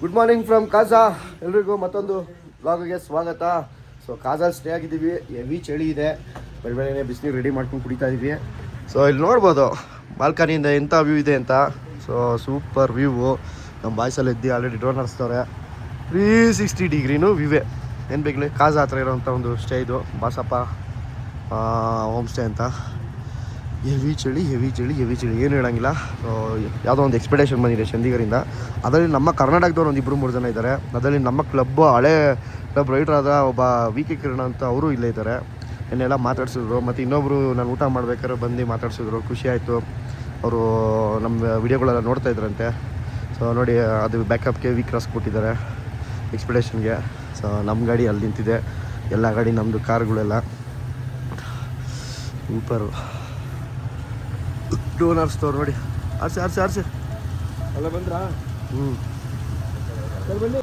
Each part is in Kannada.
Good morning from Khaja. ಎಲ್ರಿಗೂ ಮತ್ತೊಂದು ಬ್ಲಾಗ್ಗೆ ಸ್ವಾಗತ. ಸೊ ಕಾಜಲ್ಲಿ ಸ್ಟೇ ಆಗಿದ್ದೀವಿ. ಹೆವಿ ಚಳಿ ಇದೆ. ಬೆಳಗ್ಗೆ ಬಿಸಿನೀರು ರೆಡಿ ಮಾಡ್ಕೊಂಡು ಕುಡಿತಾ ಇದ್ದೀವಿ. ಸೊ ಇಲ್ಲಿ ನೋಡ್ಬೋದು ಬಾಲ್ಕನಿಯಿಂದ ಎಂಥ ವ್ಯೂ ಇದೆ ಅಂತ. So super view. ನಮ್ಮ ಬಾಯ್ಸಲ್ಲಿ ಎದ್ದು ಆಲ್ರೆಡಿ ಡ್ರೋನ್ ಹರಿಸ್ತವ್ರೆ. 360 ಡಿಗ್ರಿನೂ ವ್ಯೂವೇ. ಏನು ಬೇಕಲಿ ಕಾಜಾ ಹತ್ರ ಇರೋವಂಥ ಒಂದು ಸ್ಟೇ ಇದು, ಬಾಸಪ್ಪ ಹೋಮ್ ಸ್ಟೇ ಅಂತ. ಹೆವಿ ಚಳಿ ಏನು ಹೇಳೋಂಗಿಲ್ಲ. ಸೊ ಯಾವುದೋ ಒಂದು ಎಕ್ಸ್ಪೆಡಿಷನ್ ಬಂದಿದೆ ಚಂಡೀಗಢದಿಂದ. ಅದರಲ್ಲಿ ನಮ್ಮ ಕರ್ನಾಟಕದವ್ರು ಒಂದು 2-3 ಜನ ಇದ್ದಾರೆ. ಅದರಲ್ಲಿ ನಮ್ಮ ಕ್ಲಬ್ ಹಳೆ ಕ್ಲಬ್ ರೈಟರ್ ಆದ ಒಬ್ಬ VK ಕಿರಣ ಅಂತ ಅವರು ಇಲ್ಲೇ ಇದ್ದಾರೆ. ಎನ್ನೆಲ್ಲ ಮಾತಾಡ್ಸಿದ್ರು. ಮತ್ತು ಇನ್ನೊಬ್ಬರು ನಾನು ಊಟ ಮಾಡ್ಬೇಕಾದ್ರೆ ಬಂದು ಮಾತಾಡ್ಸಿದ್ರು. ಖುಷಿ ಆಯಿತು. ಅವರು ನಮ್ಮ ವಿಡಿಯೋಗಳೆಲ್ಲ ನೋಡ್ತಾ ಇದ್ರಂತೆ. ಸೊ ನೋಡಿ, ಅದು ಬ್ಯಾಕಪ್ಗೆ ಕ್ರಾಸ್ ಕೊಟ್ಟಿದ್ದಾರೆ ಎಕ್ಸ್ಪೆಡಿಷನ್ಗೆ. ಸೊ ನಮ್ಮ ಗಾಡಿ ಅಲ್ಲಿ ನಿಂತಿದೆ. ಎಲ್ಲ ಗಾಡಿ ನಮ್ಮದು ಕಾರುಗಳೆಲ್ಲ ಸೂಪರು. ಡ್ರೋನ್ ಆರಿಸ್ತವ್ರು ನೋಡಿ. ಆರಿಸಿ ಅಲ್ಲ ಬಂದ್ರಾ? ಬನ್ನಿ.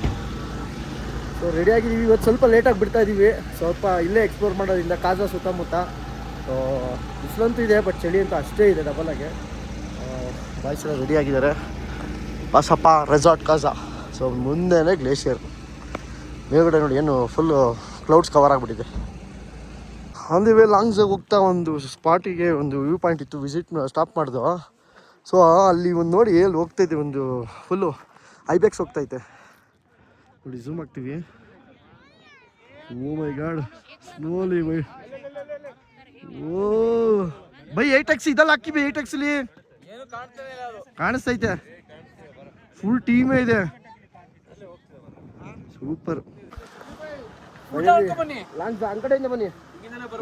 ಸೊ ರೆಡಿಯಾಗಿದ್ದೀವಿ. ಇವತ್ತು ಸ್ವಲ್ಪ ಲೇಟಾಗಿ ಬಿಡ್ತಾ ಇದ್ದೀವಿ. ಸ್ವಲ್ಪ ಇಲ್ಲೇ ಎಕ್ಸ್ಪ್ಲೋರ್ ಮಾಡೋದ್ರಿಂದ ಕಾಜಾ ಸುತ್ತಮುತ್ತ. ಸೊ ಬಿಸಿಲಂತೂ ಇದೆ, ಬಟ್ ಚಳಿ ಅಂತೂ ಅಷ್ಟೇ ಇದೆ ಡಬಲಾಗೆ. ಬಾಯ್ಸ್ ಎಲ್ಲ ರೆಡಿಯಾಗಿದ್ದಾರೆ. ಬಾಸಪ್ಪ ರೆಸಾರ್ಟ್ ಕಾಜಾ. ಸೊ ಮುಂದೆನೇ ಗ್ಲೇಷಿಯರ್. ಮೇಲ್ಗಡೆ ನೋಡಿ ಏನು ಫುಲ್ಲು ಕ್ಲೌಡ್ಸ್ ಕವರ್ ಆಗಿಬಿಟ್ಟಿದೆ. ಆನ್ ದಿ ವೇ ಲಾಂಗ್ಸಾಗಿ ಹೋಗ್ತಾ ಒಂದು ಸ್ಪಾಟಿಗೆ ಒಂದು ವ್ಯೂ ಪಾಯಿಂಟ್ ಇತ್ತು, ವಿಸಿಟ್ ಸ್ಟಾಪ್ ಮಾಡ್ದು. ಸೊ ಅಲ್ಲಿ ಒಂದು ನೋಡಿ ಎಲ್ಲಿ ಹೋಗ್ತೈತೆ, ಒಂದು ಫುಲ್ಲು ಐಬೆಕ್ಸ್ ಹೋಗ್ತೈತೆ ನೋಡಿ. ಝೂಮ್ ಆಗ್ತೀವಿ. ಓ ಮೈ ಗಾಡ್, ಸ್ಲೋಲಿ ಬೈ. ಓ ಬೈ 8x ಇದೆಲ್ಲ ಹಾಕಿ ಬೈ. 8xಲಿ ಕಾಣಿಸ್ತೈತೆ. ಫುಲ್ ಟೀಮೇ ಇದೆ. ಸೂಪರ್. ಲಾಂಗ್ ಕಡೆಯಿಂದ ಬನ್ನಿ.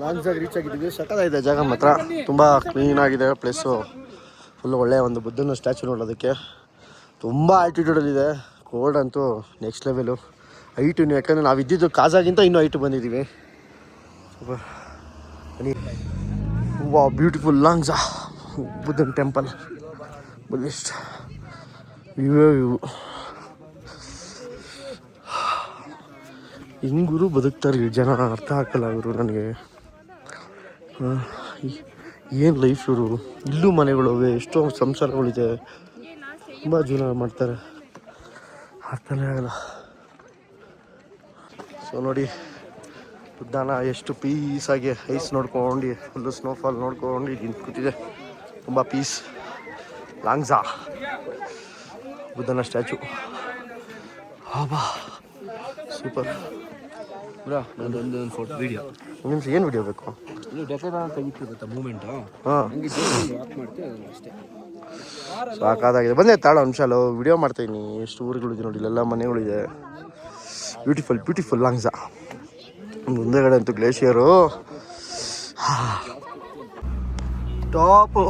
ಲಾಂಗ್ಸಾಗಿ ರೀಚ್ ಆಗಿದ್ದೀವಿ. ಸಕ್ಕತ್ತಾಗಿದೆ ಜಾಗ ಮಾತ್ರ. ತುಂಬ ಕ್ಲೀನಾಗಿದೆ ಪ್ಲೇಸು. ಫುಲ್ಲು ಒಳ್ಳೆಯ ಒಂದು ಬುದ್ಧನ ಸ್ಟ್ಯಾಚು ನೋಡೋದಕ್ಕೆ. ತುಂಬ ಆಲ್ಟಿಟ್ಯೂಡಲ್ಲಿದೆ. ಕೋಲ್ಡ್ ಅಂತೂ ನೆಕ್ಸ್ಟ್ ಲೆವೆಲು. ಹೈಟು, ಯಾಕಂದರೆ ನಾವು ಇದ್ದಿದ್ದು ಕಾಜಾಗಿಂತ ಇನ್ನೂ ಹೈಟು ಬಂದಿದ್ದೀವಿ. ವಾ ಬ್ಯೂಟಿಫುಲ್ ಲಾಂಗ್ಸಾ ಬುದ್ಧನ ಟೆಂಪಲ್. Buddhist view. ಹಿಂಗೂರು ಬದುಕ್ತಾರೆ ಜನ, ಅರ್ಥ ಆಗ್ತಲ್ಲ ಇವರು ನನಗೆ. ಏನು ಲೈಫ್ ಇವರು. ಇಲ್ಲೂ ಮನೆಗಳಿವೆ, ಎಷ್ಟೋ ಸಂಸಾರಗಳಿದೆ, ತುಂಬ ಜೀವನ ಮಾಡ್ತಾರೆ, ಅರ್ಥನೇ ಆಗಲ್ಲ. ಸೊ ನೋಡಿ ಬುದ್ಧನ ಎಷ್ಟು ಪೀಸಾಗಿ ಐಸ್ ನೋಡ್ಕೊಂಡು ಫುಲ್ಲು ಸ್ನೋಫಾಲ್ ನೋಡ್ಕೊಂಡು ಕೂತಿದೆ. ತುಂಬ ಪೀಸ್. ಲಾಂಗ್ಸಾ ಬುದ್ಧನ ಸ್ಟ್ಯಾಚು. ಹಾಬಾ ಸೂಪರ್. ಒಂದು ಫೋಟೋ ವಿಡಿಯೋ ನಿಮ್ಗೆ ಏನು ವಿಡಿಯೋ ಬೇಕು? ತೆಗಿತಿರುತ್ತೆ ಮೂಮೆಂಟು. ಹಾಂ ಅಷ್ಟೇ. ಸಾಕಾಗಿದೆ. ಬಂದೆ ತಾಳ ಅಂಶಾಲು ವಿಡಿಯೋ ಮಾಡ್ತಾಯಿನಿ. ಎಷ್ಟು ಊರುಗಳಿದೆ ನೋಡಿ, ಇಲ್ಲೆಲ್ಲ ಮನೆಗಳಿದೆ. ಬ್ಯೂಟಿಫುಲ್ ಲಾಂಗ್ಸಾ. ಮುಂದೆಗಡೆ ಅಂತೂ ಗ್ಲೇಷಿಯರು. ಟಾಪು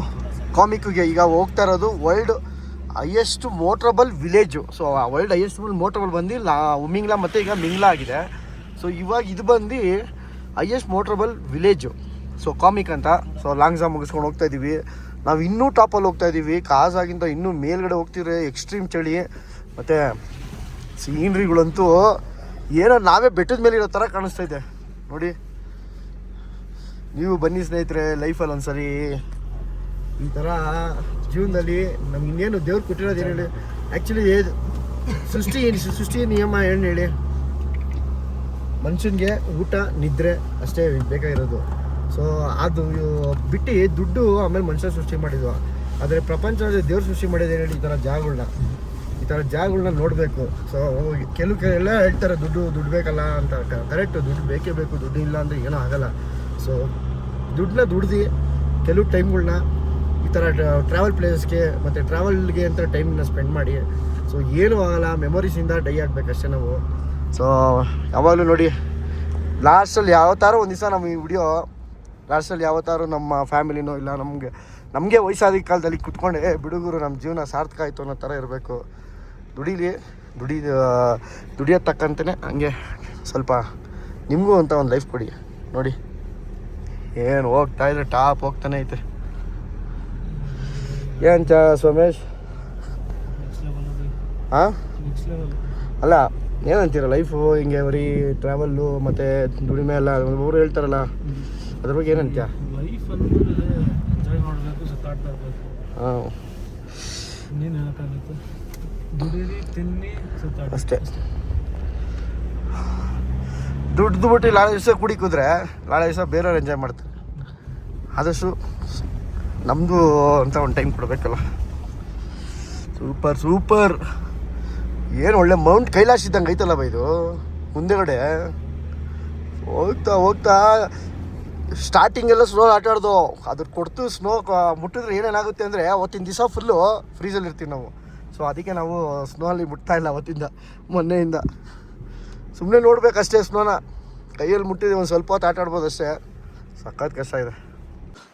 ಕಾಮಿಕ್ಗೆ ಈಗ ಹೋಗ್ತಾ ಇರೋದು world highest motorable village. So ಆ ವರ್ಲ್ಡ್ ಹೈಯೆಸ್ಟ್ ಮೋಟ್ರಬಲ್ ಬಂದು ಉಮಿಂಗ್ಲಾ ಮತ್ತು ಈಗ ಮಿಂಗ್ಲಾ ಆಗಿದೆ. ಸೊ ಇವಾಗ ಇದು ಬಂದು highest motorable village. So comic ಅಂತ. ಸೊ ಲಾಂಗ್ಸಾ ಮುಗಿಸ್ಕೊಂಡು ಹೋಗ್ತಾ ಇದ್ದೀವಿ. ನಾವು ಇನ್ನೂ ಟಾಪಲ್ಲಿ ಹೋಗ್ತಾ ಇದ್ದೀವಿ. ಕಾಜಾಗಿಂತ ಇನ್ನೂ ಮೇಲ್ಗಡೆ ಹೋಗ್ತಿದ್ರೆ ಎಕ್ಸ್ಟ್ರೀಮ್ ಚಳಿ. ಮತ್ತು ಸೀನ್ರಿಗಳಂತೂ ಏನೋ ನಾವೇ ಬೆಟ್ಟದ ಮೇಲೆ ಇರೋ ಥರ ಕಾಣಿಸ್ತೈತೆ ನೋಡಿ. ನೀವು ಬನ್ನಿ ಸ್ನೇಹಿತರೆ, ಲೈಫಲ್ಲಿ ಒಂದ್ಸರಿ ಈ ಥರ ಜೀವನದಲ್ಲಿ ನಮ್ಗೆ ಇನ್ನೇನು ದೇವ್ರು ಕೊಟ್ಟಿರೋದು ಏನು ಹೇಳಿ. ಆ್ಯಕ್ಚುಲಿ ಸೃಷ್ಟಿಯ ನಿಯಮ ಏನು ಹೇಳಿ, ಮನುಷ್ಯನಿಗೆ ಊಟ ನಿದ್ರೆ ಅಷ್ಟೇ ಬೇಕಾಗಿರೋದು. ಸೊ ಅದು ಬಿಟ್ಟು ದುಡ್ಡು ಆಮೇಲೆ ಮನುಷ್ಯ ಸೃಷ್ಟಿ ಮಾಡಿದ್ವು. ಆದರೆ ಪ್ರಪಂಚದಲ್ಲಿ ದೇವ್ರು ಸೃಷ್ಟಿ ಮಾಡಿದ್ದು ಏನು ಹೇಳಿ, ಈ ಥರ ಜಾಗಗಳನ್ನ ನೋಡಬೇಕು. ಸೊ ಕೆಲವೆಲ್ಲ ಹೇಳ್ತಾರೆ ದುಡ್ಡು ಬೇಕಲ್ಲ ಅಂತ. ಕರೆಕ್ಟು, ದುಡ್ಡು ಬೇಕೇ ಬೇಕು. ದುಡ್ಡು ಇಲ್ಲ ಅಂದರೆ ಏನೂ ಆಗಲ್ಲ. ಸೊ ದುಡ್ಡನ್ನ ದುಡ್ದು ಕೆಲವು ಟೈಮ್ಗಳನ್ನ ಈ ಥರ ಟ್ರಾವೆಲ್ ಪ್ಲೇಸಸ್ಗೆ ಮತ್ತು ಟ್ರಾವೆಲ್ಗೆ ಅಂತ ಟೈಮನ್ನ ಸ್ಪೆಂಡ್ ಮಾಡಿ. ಸೊ ಏನೂ ಆಗಲ್ಲ, ಮೆಮೊರೀಸಿಂದ ಡೈ ಆಗಬೇಕಷ್ಟೇ ನಾವು. ಸೊ ಯಾವಾಗಲೂ ನೋಡಿ, ಲಾಸ್ಟಲ್ಲಿ ಯಾವತ್ತಾರು ಒಂದು ದಿವಸ ನಮ್ಮ ಈ ವಿಡಿಯೋ ಲಾಸ್ಟಲ್ಲಿ ಯಾವತ್ತಾರು ನಮ್ಮ ಫ್ಯಾಮಿಲಿನೋ ಇಲ್ಲ ನಮಗೆ ವಯಸ್ಸಾದ ಕಾಲದಲ್ಲಿ ಕುತ್ಕೊಂಡೆ ಬಿಡುಗರು ನಮ್ಮ ಜೀವನ ಸಾರ್ಥಕ ಆಯಿತು ಅನ್ನೋ ಥರ ಇರಬೇಕು. ದುಡಿಯೋದು ತಕ್ಕಂತೆಯೇ ಹಂಗೆ ಸ್ವಲ್ಪ ನಿಮಗೂ ಅಂತ ಒಂದು ಲೈಫ್ ಕೊಡಿ. ನೋಡಿ ಏನು ಹೋಗ್ತಾ ಇದೆ, ಟಾಪ್ ಹೋಗ್ತಾನೆ ಐತೆ. ಏನು ಸೋಮೇಶ್? ಹಾಂ ಅಲ್ಲ ಏನಂತೀರ ಲೈಫು ಹಿಂಗೆ ಬರೀ ಟ್ರಾವೆಲ್ಲು ಮತ್ತು ದುಡಿಮೆ ಎಲ್ಲ ಒಬ್ಬರು ಹೇಳ್ತಾರಲ್ಲ, ಅದ್ರ ಬಗ್ಗೆ ಏನಂತೀಯ? ಲೈಫ್ ಎಂಜಾಯ್ ಮಾಡಬೇಕು, ಸುತ್ತಾಡ್ತಾ ಇರಬೇಕು. ಹಾಂ ಇನ್ನೇನು ಹೇಳೋಕ್ಕಾಗುತ್ತೆ. ಅಷ್ಟೇ. ದುಡ್ಡು ಬಿಟ್ಟು ನಾಳೆ ದಿವಸ ಕುಡಿಕಿದ್ರೆ ನಾಳೆ ದಿವಸ ಬೇರೆಯವ್ರು ಎಂಜಾಯ್ ಮಾಡ್ತಾರೆ. ಆದಷ್ಟು ನಮ್ಮದು ಅಂತ ಒಂದು ಟೈಮ್ ಕೊಡಬೇಕಲ್ಲ. ಸೂಪರ್ ಏನು ಒಳ್ಳೆ ಮೌಂಟ್ ಕೈಲಾಸ ಇದ್ದಂಗೆ ಐತಲ್ಲ ಇದು ಮುಂದೆಗಡೆ. ಹೋಗ್ತಾ ಸ್ಟಾರ್ಟಿಂಗೆಲ್ಲ ಸ್ನೋ ಆಟ ಆಡ್ದು ಅದ್ರ ಕೊಡ್ತು ಸ್ನೋ ಮುಟ್ಟಿದ್ರೆ ಏನೇನಾಗುತ್ತೆ ಅಂದರೆ ಅವತ್ತಿನ ದಿವಸ ಫುಲ್ಲು ಫ್ರೀಸಲ್ಲಿ ಇರ್ತೀವಿ ನಾವು. ಸೊ ಅದಕ್ಕೆ ನಾವು ಸ್ನೋ ಅಲ್ಲಿ ಮುಟ್ತಾ ಇಲ್ಲ ಅವತ್ತಿಂದ, ಮೊನ್ನೆಯಿಂದ. ಸುಮ್ಮನೆ ನೋಡ್ಬೇಕಷ್ಟೇ ಸ್ನೋನ, ಕೈಯಲ್ಲಿ ಮುಟ್ಟಿದ್ರೆ ಒಂದು ಸ್ವಲ್ಪ ಹೊತ್ತು ಆಟ ಆಡ್ಬೋದು ಅಷ್ಟೇ. ಸಖತ್ ಕಷ್ಟ ಇದೆ.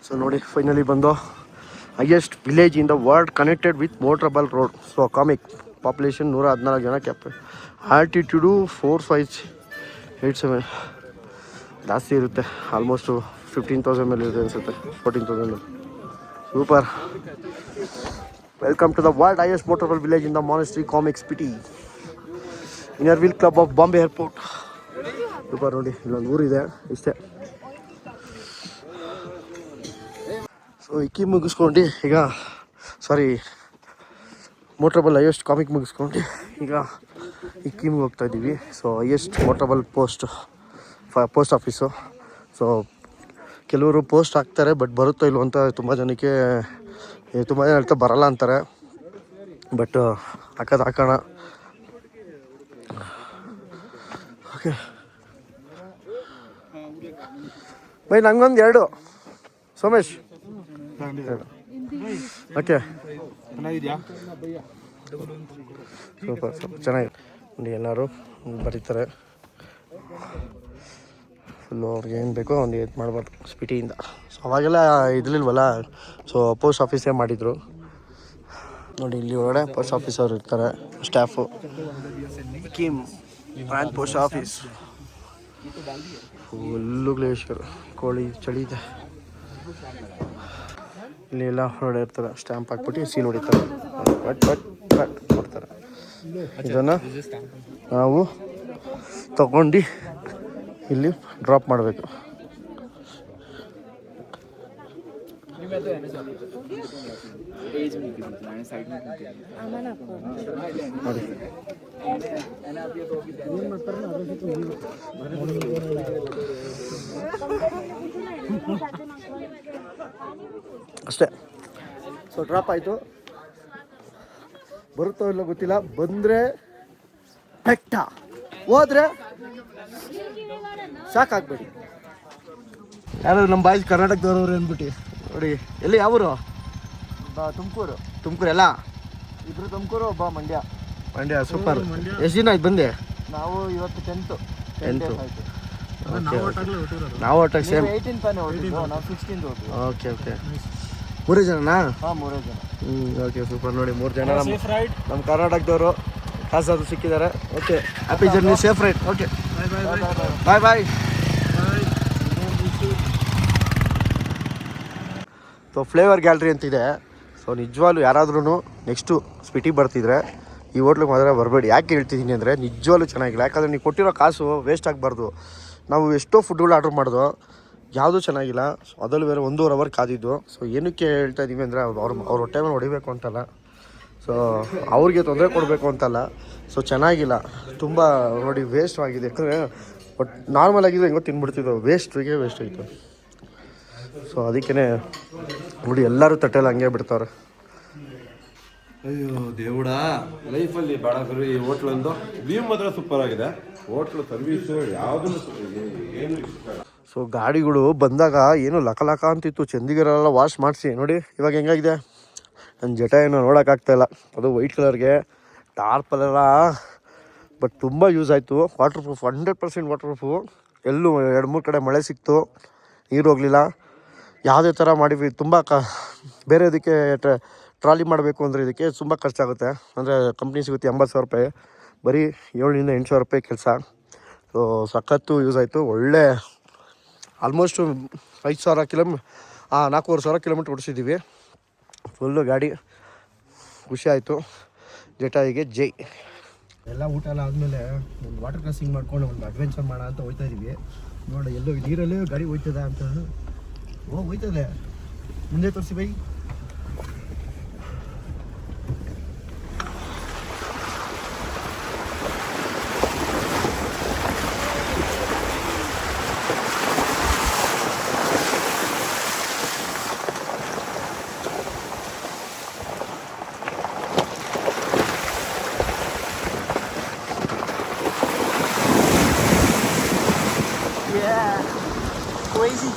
ಸೊ ನೋಡಿ ಫೈನಲಿ ಬಂದು highest village in the world connected with motorable road. So comic population 114 ಜನ ಆಲ್ಟಿಟ್ಯೂಡು 4587 ಜಾಸ್ತಿ ಇರುತ್ತೆ. ಆಲ್ಮೋಸ್ಟು 15,000 ಮೇಲೆ ಇದೆ ಅನಿಸುತ್ತೆ, 14,000. Super. Welcome to the world highest motorable village in the monastery Komic city, inner wheel club of Bombay airport. Super. ನೋಡಿ ಇಲ್ಲೊಂದು ಊರಿದೆ ಇಷ್ಟೇ. ಸೊ ಇಕ್ಕಿ ಮುಗಿಸ್ಕೊಂಡು ಈಗ ಮೋಟ್ರಬಲ್ ಹೈಯೆಸ್ಟ್ ಕಾಮಿಕ್ ಮುಗಿಸ್ಕೊಂಡು ಈಗ ಇಕ್ಕಿಮ್ಗೆ ಹೋಗ್ತಾ ಇದ್ದೀವಿ. So highest motorable post office. So ಕೆಲವರು ಪೋಸ್ಟ್ ಹಾಕ್ತಾರೆ, ಬಟ್ ಬರುತ್ತೋ ಇಲ್ವೋ ಅಂತ ತುಂಬ ಜನ ಹೇಳ್ತಾ ಬರಲ್ಲ ಅಂತಾರೆ. ಬಟ್ ಹಾಕೋಣ. ಓಕೆ ಬೈ, ನಂಗೊಂದು 2 ಸೋಮೇಶ್. ಓಕೆ ಸೂಪರ್ ಚೆನ್ನಾಗಿದೆ. ನೋಡಿ ಎಲ್ಲರೂ ಬರೀತಾರೆ ಫುಲ್ಲು. ಅವ್ರಿಗೆ ಏನು ಬೇಕೋ ಒಂದು ಇದು ಮಾಡ್ಬಾರ್ದು ಸ್ಪಿಟಿಯಿಂದ. ಸೊ ಅವಾಗೆಲ್ಲ ಇದಿಲ್ವಲ್ಲ, ಸೊ ಪೋಸ್ಟ್ ಆಫೀಸೇ ಮಾಡಿದರು. ನೋಡಿ ಇಲ್ಲಿ ಒಳಗಡೆ ಪೋಸ್ಟ್ ಆಫೀಸವ್ರು ಇರ್ತಾರೆ, staff. Scheme branch post office full glacier. ಕೋಳಿ ಚಳಿ ಇದೆ ಇಲ್ಲಿ. ಎಲ್ಲ ಹೊರಗಡೆ ಇರ್ತಾರೆ, ಸ್ಟ್ಯಾಂಪ್ ಹಾಕ್ಬಿಟ್ಟು ಸೀಲ್ ಹೊಡಿತಾರೆ, ಬಟ್ ಕೊಡ್ತಾರೆ. ಇದನ್ನು ನಾವು ತಗೊಂಡು ಇಲ್ಲಿ ಡ್ರಾಪ್ ಮಾಡಬೇಕು. ನೋಡಿ ಅಷ್ಟೇ. ಸೊ ಡ್ರಾಪ್ ಆಯಿತು. ಬರುತ್ತೋ ಇಲ್ಲ ಗೊತ್ತಿಲ್ಲ. ಬಂದರೆ ಬೆಟ್ಟ, ಹೋದ್ರೆ ಸಾಕಾಗ್ಬೇಡಿ. ಯಾರು ನಮ್ಮ ಬಾಯ್ಸ್ ಕರ್ನಾಟಕದವ್ರವ್ರು ಅಂದ್ಬಿಟ್ಟು. ನೋಡಿ ಎಲ್ಲಿ ಯಾವರು? ತುಮಕೂರು ಎಲ್ಲ ಇಬ್ರು ತುಮಕೂರು, ಒಬ್ಬ ಮಂಡ್ಯ. ಸೂಪರ್. ಎಷ್ಟು ದಿನ ಆಯ್ತು ಬಂದೆ? ನಾವು ಇವತ್ತು 10th. ನಾವು ಒಟ್ಟಾಗಿ ಸೇಮ್. 18 ತಾನೇ ಹೋಗಿದ್ದು, ನಾವು 16 ಹೋದ್ವಿ. ಓಕೆ 3 ಜನನಾ? ಹಾಂ 3 ಜನ. Okay super. ನೋಡಿ 3 ಜನ ನಮ್ಮ ಕರ್ನಾಟಕದವರು ಕಾಸಾದ್ರು ಸಿಕ್ಕಿದ್ದಾರೆ. Okay happy journey, safe ride. Okay bye. So flavour gallery ಅಂತಿದೆ. ಸೊ ನಿಜವಾಗ್ಲೂ ಯಾರಾದ್ರೂ ನೆಕ್ಸ್ಟು ಸ್ಪಿಟಿಗೆ ಬರ್ತಿದ್ರೆ ಈ ಹೋಟ್ಲಿಗೆ ಮಾತ್ರ ಬರಬೇಡಿ. ಯಾಕೆ ಹೇಳ್ತಿದ್ದೀನಿ ಅಂದರೆ ನಿಜವಾಗ್ಲೂ ಚೆನ್ನಾಗಿಲ್ಲ. ಯಾಕಂದರೆ ನೀವು ಕೊಟ್ಟಿರೋ ಕಾಸು ವೇಸ್ಟ್ ಆಗಬಾರ್ದು. ನಾವು ಎಷ್ಟೋ ಫುಡ್ಗಳು ಆರ್ಡ್ರ್ ಮಾಡಿದ್ವು, ಯಾವುದೂ ಚೆನ್ನಾಗಿಲ್ಲ. ಸೊ ಅದರಲ್ಲಿ ಬೇರೆ 1.5 ಅವರ್ ಕಾದಿದ್ದು. ಸೊ ಏನಕ್ಕೆ ಹೇಳ್ತಾ ಇದ್ದೀವಿ ಅಂದರೆ ಅವ್ರ ಹೊಟ್ಟೆ ಮೇಲೆ ಹೊಡಿಬೇಕು ಅಂತಲ್ಲ, ಸೊ ಅವ್ರಿಗೆ ತೊಂದರೆ ಕೊಡಬೇಕು ಅಂತಲ್ಲ. ಸೊ ಚೆನ್ನಾಗಿಲ್ಲ, ತುಂಬ ನೋಡಿ ವೇಸ್ಟ್ ಆಗಿದೆ. ಯಾಕಂದರೆ ಬಟ್ ನಾರ್ಮಲ್ ಆಗಿದ್ರೆ ಹೆಂಗೋ ತಿನ್ಬಿಡ್ತಿದ್ದವು, ವೇಸ್ಟ್ ಆಯಿತು. ಸೊ ಅದಕ್ಕೇ ನೋಡಿ ಎಲ್ಲರೂ ತಟ್ಟೆಲ್ಲ ಹಂಗೆ ಬಿಡ್ತಾರೆ. ಅಯ್ಯೋ ದೇವಡಾ, ಲೈಫಲ್ಲಿ ಬೇಡ ಗುರು ಈ ಹೋಟ್ಲೊಂದು. ವ್ಯೂ ಮಾತ್ರ ಸೂಪರ್ ಆಗಿದೆ, ಹೋಟ್ಲು ಸರ್ವೀಸು ಯಾವುದೂ ಏನು. ಸೊ ಗಾಡಿಗಳು ಬಂದಾಗ ಏನು ಲಕ ಅಂತಿತ್ತು, ಚಂದಿಗರೆಲ್ಲ ವಾಶ್ ಮಾಡಿಸಿ. ನೋಡಿ ಇವಾಗ ಹೆಂಗಾಗಿದೆ ನನ್ನ ಜಟ, ಏನೋ ನೋಡೋಕ್ಕಾಗ್ತಾಯಿಲ್ಲ. ಅದು ವೈಟ್ ಕಲರ್ಗೆ ಟಾರ್ಪಲೆಲ್ಲ. ಬಟ್ ತುಂಬ ಯೂಸ್ ಆಯಿತು. Water proof, 100% water proof. ಎಲ್ಲೂ 2-3 ಕಡೆ ಮಳೆ ಸಿಕ್ತು, ನೀರು ಹೋಗಲಿಲ್ಲ. ಯಾವುದೇ ಥರ ಮಾಡಿದ್ವಿ. ತುಂಬ ಬೇರೆ ಇದಕ್ಕೆ ಟ್ರಾಲಿ ಮಾಡಬೇಕು ಅಂದರೆ ಇದಕ್ಕೆ ತುಂಬ ಖರ್ಚಾಗುತ್ತೆ. ಅಂದರೆ ಕಂಪ್ನಿ ಸಿಗುತ್ತೆ 80,000 ರೂಪಾಯಿ, ಬರೀ 7,000-8,000 ರೂಪಾಯಿ ಕೆಲಸ. ಸೊ ಸಖತ್ತು ಯೂಸ್ ಆಯಿತು. ಒಳ್ಳೆ ಆಲ್ಮೋಸ್ಟು 4,500 ಕಿಲೋಮೀಟ್ರ್ ಓಡಿಸಿದ್ದೀವಿ ಫುಲ್ಲು ಗಾಡಿ. ಖುಷಿ ಆಯಿತು. ಜಟಾಯಿಗೆ ಜೈ. ಎಲ್ಲ ಊಟ ಎಲ್ಲ ಆದಮೇಲೆ ಒಂದು ವಾಟರ್ ಕ್ರಾಸಿಂಗ್ ಮಾಡ್ಕೊಂಡು ಒಂದು ಅಡ್ವೆಂಚರ್ ಮಾಡೋಣ ಅಂತ ಹೋಗ್ತಾ ಇದ್ದೀವಿ. ನೋಡಿ ಎಲ್ಲೋ ನೀರಲ್ಲೇ ಗಾಡಿ ಹೋಯ್ತದ ಅಂತ. ಹೋಯ್ತದೆ, ಮುಂದೆ ತೋರಿಸಿ ಬೈ. ಕ್ರೇಜಿ.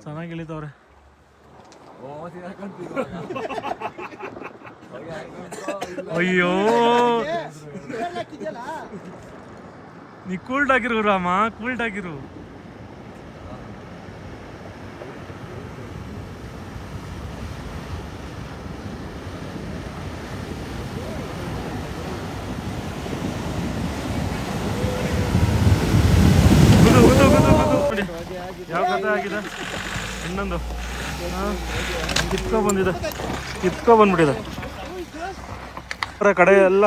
ಚೆನ್ನಾಗಿ ಇಳಿತವ್ರೆ. ಅಯ್ಯೋ ನೀ ಕೂಲ್ಡ್ ಆಗಿರು ರಾಮ, ಕೂಲ್ಡ್ ಆಗಿರು. ಯಾವ ಕಥೆ ಆಗಿದೆ ಇನ್ನೊಂದು ಕಿತ್ಕೊ ಬಂದ್ಬಿಟ್ಟಿದೆ. ಕಡೆ ಎಲ್ಲ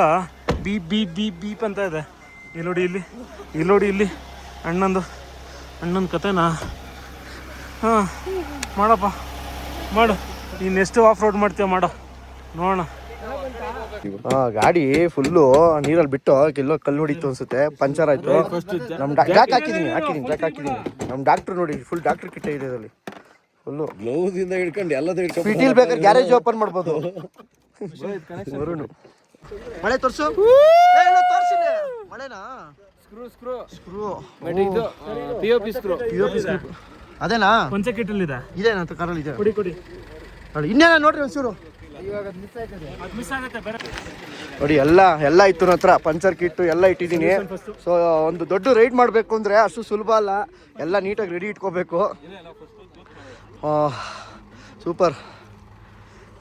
ಬೀಪ್ ಬೀಪ್ ಬೀಪ್ ಬೀಪ್ ಅಂತ ಇದೆ. ಇಲ್ಲಿ ನೋಡಿ ಇಲ್ಲಿ ಅಣ್ಣಂದು ಕತೆನಾ. ಹಾಂ ಮಾಡಪ್ಪ, ಮಾಡು. ಇನ್ನೆಷ್ಟು ಆಫ್ ರೋಡ್ ಮಾಡ್ತೀಯ ಮಾಡೋ, ನೋಡೋಣ. ಗಾಡಿ ಫುಲ್ಲು ನೀರಲ್ಲಿ ಬಿಟ್ಟು ಎಲ್ಲೋ ಕಲ್ಲು ಹೊಡಿತು ಅನ್ಸುತ್ತೆ, ಪಂಚರ್ ಆಯ್ತು. ನಮ್ಮ ಜಾಕ್ ಹಾಕಿದೀನಿ. ನಮ್ಮ ಡಾಕ್ಟ್ರು ನೋಡಿ, ಫುಲ್ ಡಾಕ್ಟ್ರ್ ಕಿಟ್ ಇದೆ ಇದರಲ್ಲಿ ಫುಲ್ಲು. ಗ್ಲೌಸ್ ಇಂದ ಹಿಡ್ಕೊಂಡು ಎಲ್ಲದೂ ಹಿಡ್ಕೊಂಡು ಸಿಟಿಲ್ ಬೇಕಾದ್ರೆ ಗ್ಯಾರೇಜ್ ಓಪನ್ ಮಾಡ್ಬೋದು. ಮಳೆ ತೋರ್ಸು. ಮಳೆನಾ? ಸ್ಕ್ರೂ ಅದೇನಾ? ಪಂಚ ಕಿಟ್ಟಲ್ಲಿದೆ. ಇದೇನಂತ ಕಾರಲ್ಲಿ ಇದೆ. ಕೊಡಿ ನೋಡಿ ಇನ್ನೇನ ನೋಡ್ರಿ ಒಂಚೂರು. ಮಿಸ್ ಆಗುತ್ತೆ ಬೇರೆ. ನೋಡಿ ಎಲ್ಲ ಇತ್ತು ನನ್ನ ಹತ್ರ, ಪಂಚರ್ ಕಿಟ್ಟು ಎಲ್ಲ ಇಟ್ಟಿದ್ದೀನಿ. ಸೊ ಒಂದು ದೊಡ್ಡ ರೈಡ್ ಮಾಡಬೇಕು ಅಂದರೆ ಅಷ್ಟು ಸುಲಭ ಅಲ್ಲ, ಎಲ್ಲ ನೀಟಾಗಿ ರೆಡಿ ಇಟ್ಕೋಬೇಕು. ಸೂಪರ್.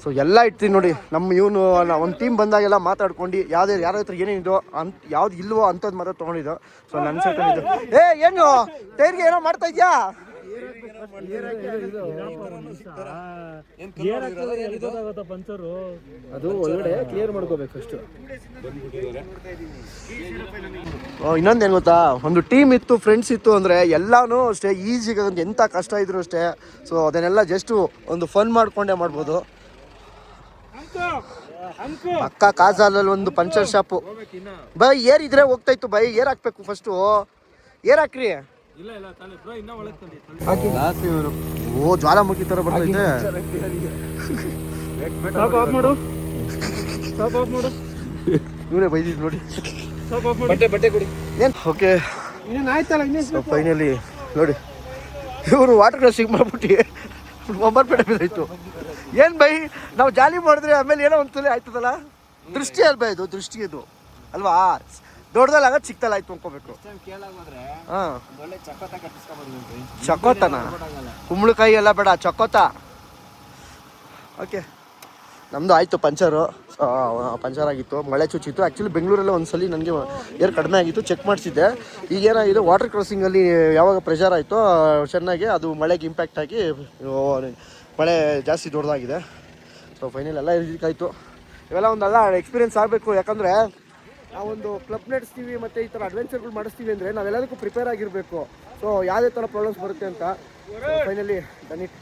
ಸೊ ಎಲ್ಲ ಇಡ್ತೀನಿ ನೋಡಿ. ನಮ್ಮ ಇವನು ಒಂದು ಟೀಮ್ ಬಂದಾಗೆಲ್ಲ ಮಾತಾಡ್ಕೊಂಡು ಯಾರ ಹತ್ರ ಏನೇನಿದೋ ಯಾವ್ದು ಇಲ್ವೋ ಅಂಥದ್ದು ಮಾತ್ರ ತೊಗೊಂಡಿದ್ದು. ಸೊ ನನ್ನ ಸೈಕಲ್ ಏನು ಟೈರ್ಗೆ ಏನೋ ಮಾಡ್ತಾ ಇದೆಯಾ? ಪಂಚರು ಅದು ಒಳಗಡೆ ಕ್ಲಿಯರ್ ಮಾಡ್ಕೋಬೇಕು ಫಸ್ಟ್. ಇನ್ನೊಂದೇನು ಗೊತ್ತಾ, ಒಂದು ಟೀಮ್ ಇತ್ತು, ಫ್ರೆಂಡ್ಸ್ ಇತ್ತು ಅಂದರೆ ಎಲ್ಲನೂ ಅಷ್ಟೇ ಈಸಿಗೆ, ಒಂದು ಎಂಥ ಕಷ್ಟ ಇದ್ರು ಅಷ್ಟೇ. ಸೊ ಅದನ್ನೆಲ್ಲ ಜಸ್ಟು ಒಂದು ಫನ್ ಮಾಡ್ಕೊಂಡೇ ಮಾಡ್ಬೋದು. ಪಕ್ಕ ಕಾಜಾಲಲ್ಲಿ ಒಂದು ಪಂಚರ್ ಶಾಪು ಬೈ. ಏರಿದ್ರೆ ಹೋಗ್ತಾಯಿತ್ತು ಬೈ. ಏರ್ ಹಾಕ್ಬೇಕು ಫಸ್ಟು. ಏರ್ ಹಾಕ್ರಿ. ಓ ಜ್ವಾಲಾಮುಖಿ ಥರ ಬರ್ತೈತೆ. ಇವನೇ ಬೈದಿದ್ದು ನೋಡಿ. ಬಟ್ಟೆ ಕೊಡಿ. ಏನು ಓಕೆ ಫೈನಲಿ ನೋಡಿ, ಇವರು ವಾಟರ್ ಕ್ರಾಸಿಂಗ್ ಮಾಡ್ಬಿಟ್ಟು ಒಂಬರ್ಪೇಟೆ ಬಿದ್ದಾಯ್ತು. ಏನು ಬೈ, ನಾವು ಜಾಲಿ ಮಾಡಿದ್ರೆ ಆಮೇಲೆ ಏನೋ ಒಂದ್ಸಲ ಆಯ್ತದಲ್ಲ. ದೃಷ್ಟಿ ಅಲ್ಬಾ ಇದು, ದೃಷ್ಟಿ ಇದು ಅಲ್ವಾ? ದೊಡ್ಡದಲ್ಲಿ ಆಗ ಚಿಕ್ಕದಲ್ಲಿ ಆಯ್ತು ಅನ್ಕೋಬೇಕು. ಹಾಂ ಚಕೋತನ, ಕುಂಬಳಕಾಯಿ ಎಲ್ಲ ಬೇಡ, ಚಕೋತ. ಓಕೆ ನಮ್ಮದು ಆಯಿತು ಪಂಚರು. ಪಂಚರ್ ಆಗಿತ್ತು, ಮಳೆ ಚುಚ್ಚಿತ್ತು. ಆ್ಯಕ್ಚುಲಿ ಬೆಂಗಳೂರಲ್ಲೇ ಒಂದ್ಸಲಿ ನನಗೆ ಏರ್ ಕಡಿಮೆ ಆಗಿತ್ತು, ಚೆಕ್ ಮಾಡಿಸಿದ್ದೆ. ಈಗೇನಾಗಿದೆ, ವಾಟರ್ ಕ್ರಾಸಿಂಗಲ್ಲಿ ಯಾವಾಗ ಪ್ರೆಷರ್ ಆಯಿತೋ ಚೆನ್ನಾಗಿ ಅದು ಮಳೆಗೆ ಇಂಪ್ಯಾಕ್ಟ್ ಆಗಿ ಮಳೆ ಜಾಸ್ತಿ ದೊಡ್ಡದಾಗಿದೆ. ಸೊ ಫೈನಲ್ ಎಲ್ಲ ಇದಕ್ಕಾಯಿತು. ಇವೆಲ್ಲ ಒಂದೆಲ್ಲ ಎಕ್ಸ್ಪೀರಿಯೆನ್ಸ್ ಆಗಬೇಕು. ಯಾಕಂದರೆ ನಾವೊಂದು ಕ್ಲಬ್ ನಡೆಸ್ತೀವಿ ಮತ್ತು ಈ ಥರ ಅಡ್ವೆಂಚರ್ಗಳು ಮಾಡಿಸ್ತೀವಿ ಅಂದರೆ ನಾವೆಲ್ಲದಕ್ಕೂ ಪ್ರಿಪೇರ್ ಆಗಿರಬೇಕು. ಸೊ ಯಾವುದೇ ಥರ ಪ್ರಾಬ್ಲಮ್ಸ್ ಬರುತ್ತೆ ಅಂತ ಫೈನಲಿ ಡನ್ ಇಟ್.